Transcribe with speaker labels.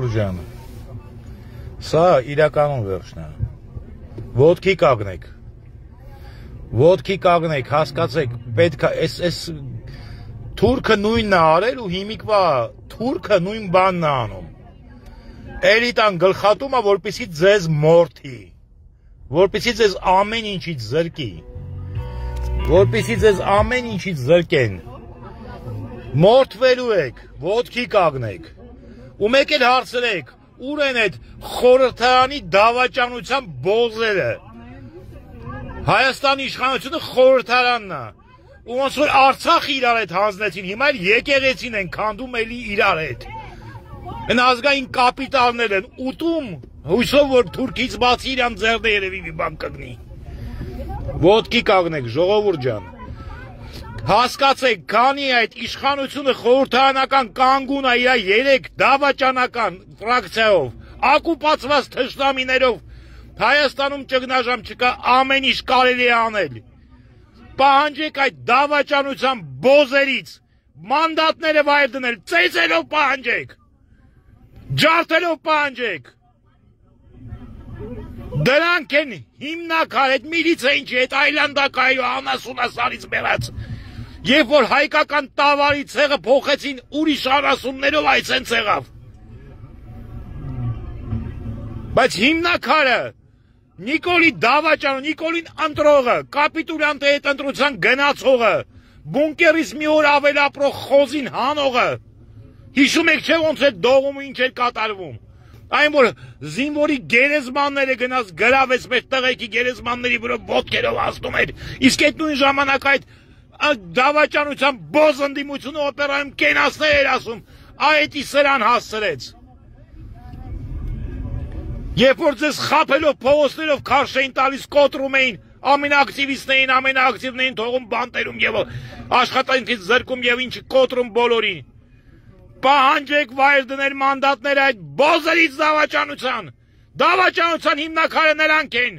Speaker 1: ժողովուրդ ջան, սա իրականում վերջն է, ոտքի կագնեք, հասկացեք, պետք է, այս թուրքը նույնն է արել ու հիմիկվա թուրքը նույն բանն է անում, էլիտան գլխատում է, որպեսի ձեզ մորթի, որպեսի ձեզ ամեն ինչից զրկի, որպեսի ձեզ ամեն ինչից զրկեն, մորթվելու եք, ոտքի կագնեք, ու մեկ էլ հարցրեք, ուր են այդ խորհրդարանի դավաճանության բոզերը, Հայաստանի իշխանությունը խորհրդարանն է, ու ոնց որ Արցախ իրար հետ հանձնեցին, հիմա էլ եկեղեցին են քանդում էլի իրար հետ, են ազգային կապիտալներ են ուտում, հույսով որ թուրքից բացի իրան ձեռը երևի մի բան կգնի, ոտքի կագնեք, ժողովուրդ ջան, հասկացեք, քանի այդ իշխանությունը խորհրդարանական կանգուն է իր 3 դավաճանական ֆրակցիայով, ակուպացված թշնամիներով, Հայաստանում ճգնաժամ չկա, ամեն ինչ կարելի է անել, պահանջեք այդ դավաճանության բոզերից, մանդատները վայր դնել, ծեծելով պահանջեք, ջարդելով պահանջեք, դրանք են հիմնակար, այդ միլիցիային չի, այդ այլանդակայու անասունասարից բերած, երբ որ հայկական տավարի ցեղը փոխեցին ուրիշ անասուններով այցեն ցեղավ, բայց հիմնակարը Նիկոլի դավաճանը, Նիկոլին ընտրողը, կապիտուլյանտի հետ ընտրության գնացողը, բունկերից մի օր ավել ապրող խոզին հանողը, հիշում եք չէ ոնց էր դողումը ինչ էր կատարվում, այն որ զինվորի գերեզմանները գնաց գրավեց մեր տղեկի գերեզմանների վրա ոտքերով ազդում էր, իսկ այդ նույն ժամանակ այդ դավաճանության բոզ ընդդիմությունը օպերայում կենացներ էր ասում, այդի սրան հասցրեց, երբ որ ձեզ խափելով փողոցներով քարշ էին տալիս կոտրում էին ամենաակտիվիստներին, ամենաակտիվներին թողում բանտերում եւ աշխատանքից զրկում եւ ինչի կոտրում բոլորին, պահանջեք վայր դնել մանդատները այդ բոզերից դավաճանության հիմնակարը նրանք են,